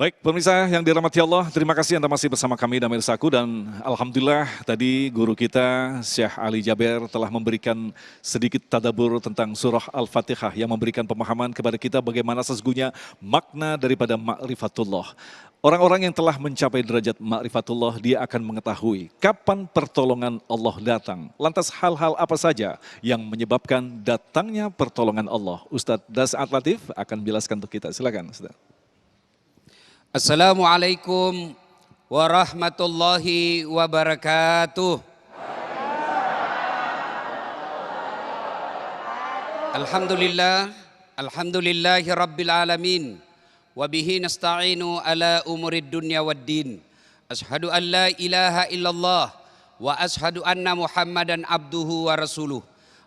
Baik, pemirsa yang dirahmati Allah, terima kasih Anda masih bersama kami dan Mirsaku, dan Alhamdulillah tadi guru kita Syekh Ali Jaber telah memberikan sedikit tadabbur tentang surah Al-Fatihah yang memberikan pemahaman kepada kita bagaimana sesungguhnya makna daripada ma'rifatullah. Orang-orang yang telah mencapai derajat ma'rifatullah, dia akan mengetahui kapan pertolongan Allah datang. Lantas hal-hal apa saja yang menyebabkan datangnya pertolongan Allah? Ustadz Das'at Latif akan jelaskan untuk kita, silakan Ustadz. Assalamualaikum warahmatullahi wabarakatuh. Alhamdulillahi rabbil alamin. Wabihi nasta'inu ala umurid dunya waddin. Ashhadu an la ilaha illallah wa ashhadu anna Muhammadan abduhu wa rasuluh.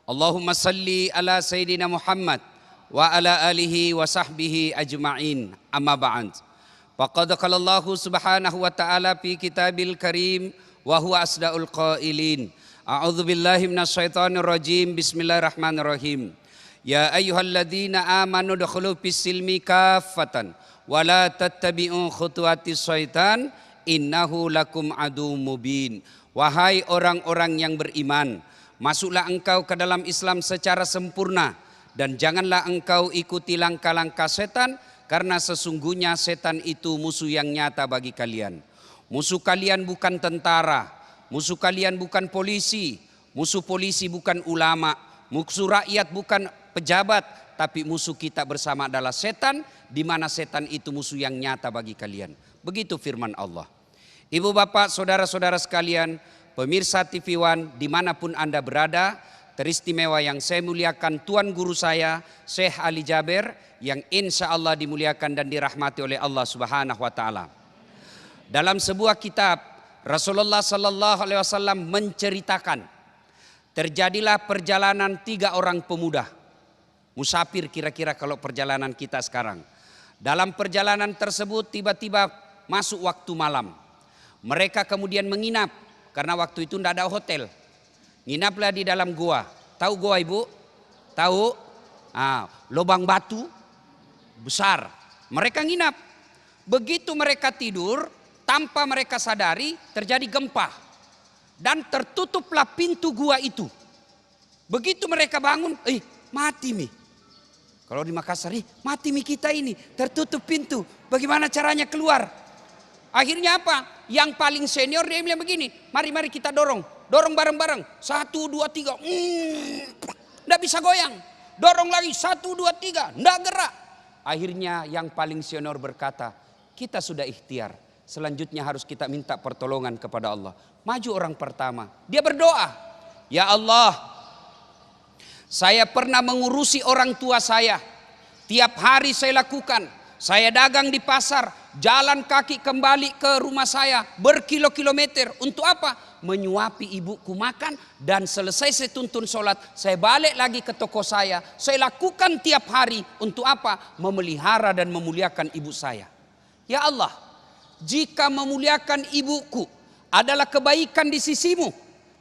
Allahumma salli ala Sayyidina Muhammad wa ala alihi wa sahbihi ajma'in. Amma ba'd. Faqad qala Allahu subhanahu wa ta'ala fi kitabil karim wa huwa asdaqul qailin. A'udzu billahi minasyaitonir rajim. Bismillahirrahmanirrahim. Ya ayyuhalladzina amanu dukhulu fis-silmi kaffatan wa la tattabi'u khutuwatis syaitan innahu lakum adu mubin. Wahai orang-orang yang beriman, masuklah engkau ke dalam Islam secara sempurna dan janganlah engkau ikuti langkah-langkah setan, karena sesungguhnya setan itu musuh yang nyata bagi kalian. Musuh kalian bukan tentara, musuh kalian bukan polisi, musuh polisi bukan ulama, musuh rakyat bukan pejabat, tapi musuh kita bersama adalah setan, di mana setan itu musuh yang nyata bagi kalian. Begitu firman Allah. Ibu bapak saudara-saudara sekalian, pemirsa TV One dimanapun Anda berada, teristimewa yang saya muliakan Tuan Guru saya Syekh Ali Jaber yang insya Allah dimuliakan dan dirahmati oleh Allah Subhanahu wa Ta'ala. Dalam sebuah kitab Rasulullah Sallallahu Alaihi Wasallam menceritakan terjadilah perjalanan 3 orang pemuda musafir, kira-kira kalau perjalanan kita sekarang. Dalam perjalanan tersebut tiba-tiba masuk waktu malam. Mereka kemudian menginap karena waktu itu tidak ada hotel. Nginaplah di dalam gua. Tahu gua ibu? Tahu? Lubang batu besar. Mereka nginap. Begitu mereka tidur, tanpa mereka sadari terjadi gempa. Dan tertutuplah pintu gua itu. Begitu mereka bangun, mati mi. Kalau di Makassar, mati mi kita ini. Tertutup pintu. Bagaimana caranya keluar? Akhirnya apa? Yang paling senior dia bilang begini, mari kita dorong. Dorong bareng-bareng. 1, 2, 3. Nggak bisa goyang. Dorong lagi 1, 2, 3. Nggak gerak. Akhirnya yang paling senior berkata, kita sudah ikhtiar. Selanjutnya harus kita minta pertolongan kepada Allah. Maju orang pertama. Dia berdoa. Ya Allah, saya pernah mengurusi orang tua saya. Tiap hari saya lakukan. Saya dagang di pasar. Jalan kaki kembali ke rumah saya. Berkilo-kilometer. Untuk apa? Menyuapi ibuku makan, dan selesai saya tuntun sholat, saya balik lagi ke toko saya. Saya lakukan tiap hari untuk apa? Memelihara dan memuliakan ibu saya. Ya Allah, jika memuliakan ibuku adalah kebaikan di sisimu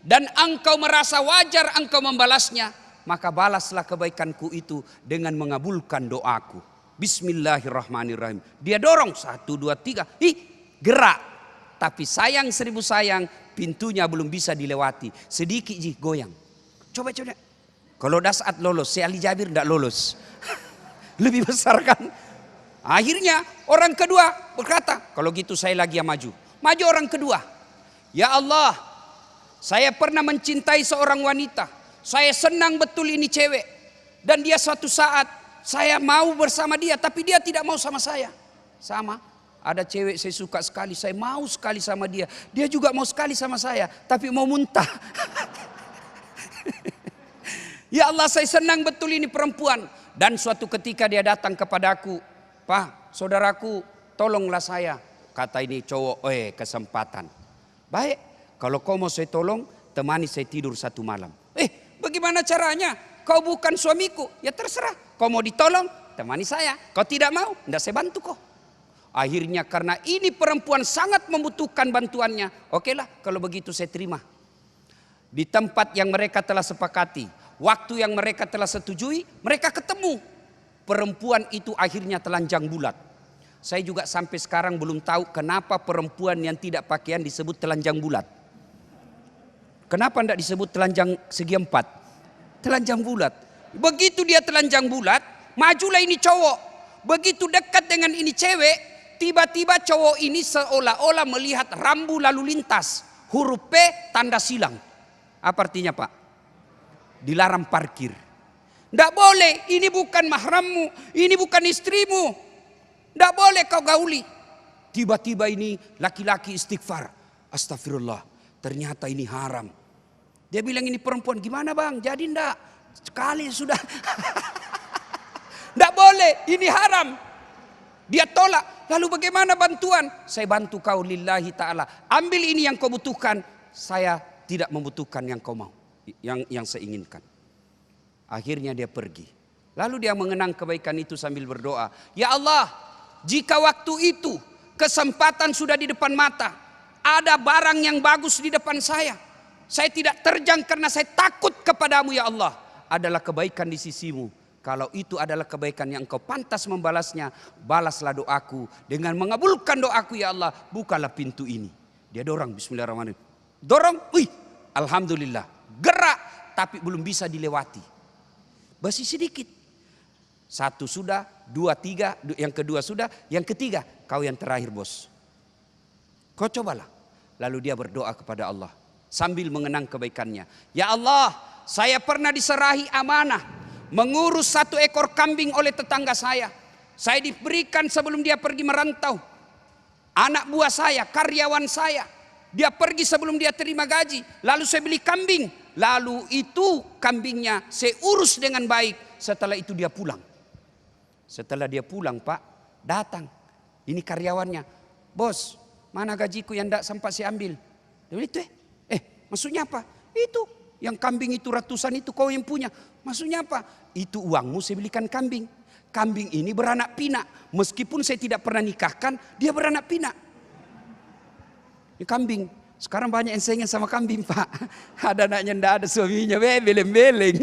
dan engkau merasa wajar engkau membalasnya, maka balaslah kebaikanku itu dengan mengabulkan doaku. Bismillahirrahmanirrahim. Dia dorong 1, 2, 3. Gerak. Tapi sayang 1000 sayang, pintunya belum bisa dilewati. Sedikit goyang. Coba. Kalau Das'at lolos, si Ali Jabir tidak lolos. Lebih besar kan? Akhirnya orang kedua berkata, kalau gitu saya lagi yang maju. Maju orang kedua. Ya Allah, saya pernah mencintai seorang wanita. Saya senang betul ini cewek. Dan dia suatu saat saya mau bersama dia, tapi dia tidak mau sama saya. Sama. Ada cewek saya suka sekali, saya mau sekali sama dia. Dia juga mau sekali sama saya, tapi mau muntah. Ya Allah, saya senang betul ini perempuan. Dan suatu ketika dia datang kepadaku, Pak, saudaraku, tolonglah saya. Kata ini cowok, kesempatan. Baik, kalau kau mau saya tolong, temani saya tidur 1 malam. Bagaimana caranya? Kau bukan suamiku, ya terserah. Kau mau ditolong, temani saya. Kau tidak mau, tidak saya bantu kau. Akhirnya karena ini perempuan sangat membutuhkan bantuannya. Okelah, kalau begitu saya terima. Di tempat yang mereka telah sepakati, waktu yang mereka telah setujui, mereka ketemu. Perempuan itu akhirnya telanjang bulat. Saya juga sampai sekarang belum tahu kenapa perempuan yang tidak pakaian disebut telanjang bulat. Kenapa tidak disebut telanjang segi empat? Telanjang bulat. Begitu dia telanjang bulat, majulah ini cowok. Begitu dekat dengan ini cewek, tiba-tiba cowok ini seolah-olah melihat rambu lalu lintas. Huruf P tanda silang. Apa artinya Pak? Dilarang parkir. Tidak boleh, ini bukan mahrammu, ini bukan istrimu. Tidak boleh kau gauli. Tiba-tiba ini laki-laki istighfar. Astagfirullah, ternyata ini haram. Dia bilang ini perempuan, gimana bang? Jadi enggak? Sekali sudah. Tidak boleh, ini haram. Dia tolak. Lalu bagaimana bantuan? Saya bantu kau lillahi ta'ala. Ambil ini yang kau butuhkan. Saya tidak membutuhkan yang kau mau. Yang saya inginkan. Akhirnya dia pergi. Lalu dia mengenang kebaikan itu sambil berdoa. Ya Allah, jika waktu itu kesempatan sudah di depan mata, ada barang yang bagus di depan saya tidak terjang karena saya takut kepadamu ya Allah, adalah kebaikan di sisimu. Kalau itu adalah kebaikan yang engkau pantas membalasnya, balaslah doaku dengan mengabulkan doaku ya Allah, bukalah pintu ini. Dia dorong, bismillahirrahmanirrahim. Dorong, wih, alhamdulillah, gerak, tapi belum bisa dilewati. Masih sedikit. Satu sudah, dua, tiga, yang kedua sudah, yang ketiga, kau yang terakhir bos. Kau cobalah. Lalu dia berdoa kepada Allah sambil mengenang kebaikannya. Ya Allah, saya pernah diserahi amanah mengurus 1 ekor kambing oleh tetangga saya. Saya diberikan sebelum dia pergi merantau. Anak buah saya, karyawan saya, dia pergi sebelum dia terima gaji. Lalu saya beli kambing. Lalu itu kambingnya saya urus dengan baik. Setelah itu dia pulang. Setelah dia pulang Pak, datang. Ini karyawannya. Bos, mana gajiku yang tidak sempat saya ambil? Dia bilang, itu maksudnya apa? Itu, yang kambing itu ratusan itu kau yang punya. Maksudnya apa? Itu uangmu saya belikan kambing. Kambing ini beranak pinak. Meskipun saya tidak pernah nikahkan, dia beranak pinak. Ini kambing. Sekarang banyak yang saingan sama kambing Pak. Ada anaknya tidak ada suaminya, beleng-beleng.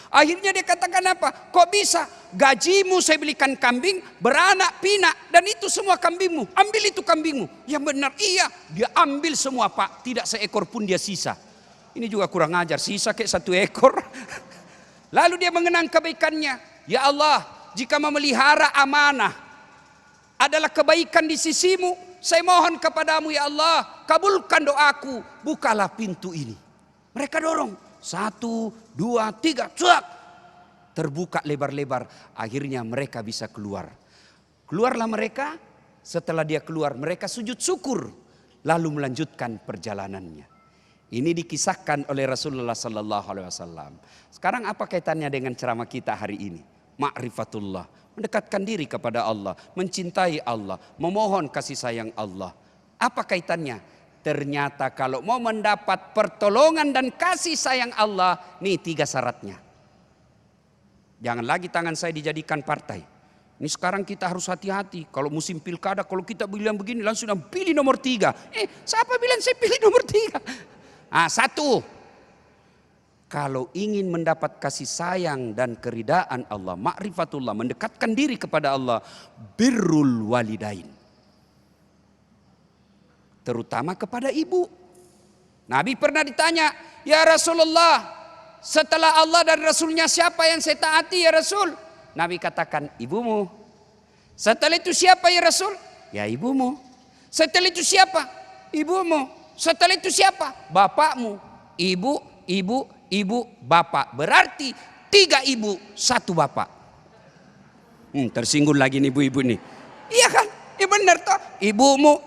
Akhirnya dia katakan apa? Kok bisa? Gajimu saya belikan kambing, beranak pinak, dan itu semua kambingmu. Ambil itu kambingmu. Yang benar, iya. Dia ambil semua Pak. Tidak seekor pun dia sisa. Ini juga kurang ajar. Sisa kayak 1 ekor. Lalu dia mengenang kebaikannya. Ya Allah, jika memelihara amanah adalah kebaikan di sisimu, saya mohon kepadamu ya Allah, kabulkan doaku. Bukalah pintu ini. Mereka dorong. 1, 2, 3, cuak. Terbuka lebar-lebar. Akhirnya mereka bisa keluar. Keluarlah mereka. Setelah dia keluar, mereka sujud syukur. Lalu melanjutkan perjalanannya. Ini dikisahkan oleh Rasulullah Sallallahu Alaihi Wasallam. Sekarang apa kaitannya dengan ceramah kita hari ini? Ma'rifatullah. Mendekatkan diri kepada Allah. Mencintai Allah. Memohon kasih sayang Allah. Apa kaitannya? Ternyata kalau mau mendapat pertolongan dan kasih sayang Allah, nih 3 syaratnya. Jangan lagi tangan saya dijadikan partai. Ini sekarang kita harus hati-hati. Kalau musim pilkada, kalau kita bilang begini langsung pilih nomor 3. Siapa bilang saya pilih nomor 3? 1. Kalau ingin mendapat kasih sayang dan keridaan Allah, ma'rifatullah, mendekatkan diri kepada Allah, birrul walidain. Terutama kepada ibu. Nabi pernah ditanya, ya Rasulullah, setelah Allah dan Rasulnya siapa yang saya taati ya Rasul? Nabi katakan, ibumu. Setelah itu siapa ya Rasul? Ya ibumu. Setelah itu siapa? Ibumu. Setelah itu siapa? Bapakmu. Ibu, bapak. Berarti 3 ibu, 1 bapak. Tersinggung lagi nih ibu-ibu nih. Iya kan? Ya benar toh. Ibumu.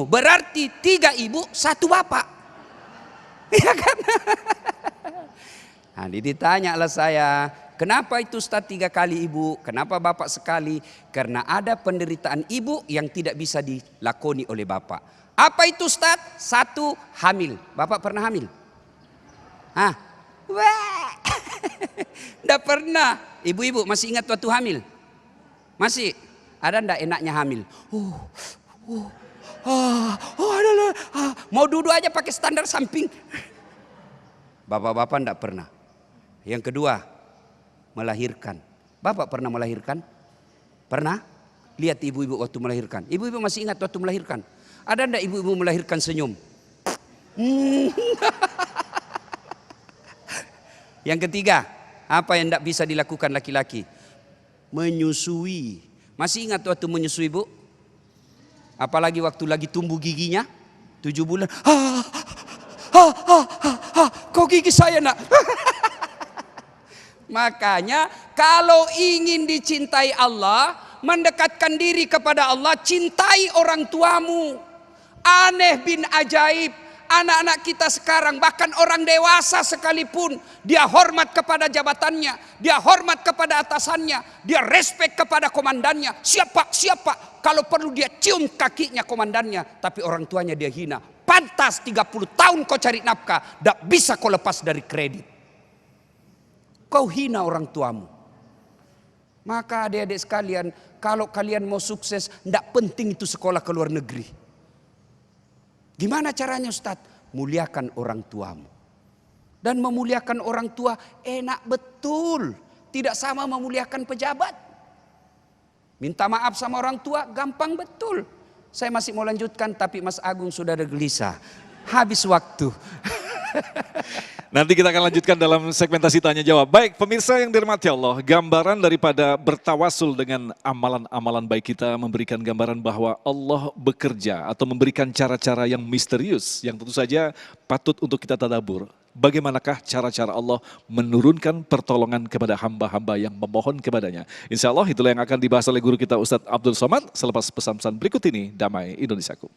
Berarti 3 ibu, 1 bapak. Iya kan? Nah, ditanya lah saya, kenapa itu Ustaz 3 kali ibu? Kenapa bapak sekali? Karena ada penderitaan ibu yang tidak bisa dilakoni oleh bapak. Apa itu Ustaz? 1, hamil. Bapak pernah hamil? Tidak pernah. Ibu-ibu masih ingat waktu hamil? Masih? Ada ndak enaknya hamil? Mau duduk aja pakai standar samping. Bapak-bapak ndak pernah. Yang kedua, melahirkan. Bapak pernah melahirkan? Pernah? Lihat ibu-ibu waktu melahirkan. Ibu-ibu masih ingat waktu melahirkan? Ada enggak ibu-ibu melahirkan senyum? Yang ketiga, apa yang enggak bisa dilakukan laki-laki? Menyusui. Masih ingat waktu menyusui, Bu? Apalagi waktu lagi tumbuh giginya, 7 bulan. Kok gigi saya nak? Makanya kalau ingin dicintai Allah, mendekatkan diri kepada Allah, cintai orang tuamu. Aneh bin ajaib, anak-anak kita sekarang, bahkan orang dewasa sekalipun, dia hormat kepada jabatannya, dia hormat kepada atasannya, dia respect kepada komandannya. Siapa, kalau perlu dia cium kakinya komandannya, tapi orang tuanya dia hina. Pantas 30 tahun kau cari nafkah, tidak bisa kau lepas dari kredit. Kau hina orang tuamu. Maka adik-adik sekalian, kalau kalian mau sukses, tidak penting itu sekolah ke luar negeri. Gimana caranya Ustadz? Muliakan orang tuamu. Dan memuliakan orang tua enak betul. Tidak sama memuliakan pejabat. Minta maaf sama orang tua gampang betul. Saya masih mau lanjutkan tapi Mas Agung sudah ada gelisah. Habis waktu. Nanti kita akan lanjutkan dalam segmentasi tanya jawab. Baik, pemirsa yang dirahmati Allah, gambaran daripada bertawasul dengan amalan-amalan baik kita memberikan gambaran bahwa Allah bekerja atau memberikan cara-cara yang misterius yang tentu saja patut untuk kita tadabbur. Bagaimanakah cara-cara Allah menurunkan pertolongan kepada hamba-hamba yang memohon kepadanya. Insya Allah itulah yang akan dibahas oleh guru kita Ustadz Abdul Somad selepas pesan-pesan berikut ini. Damai Indonesiaku.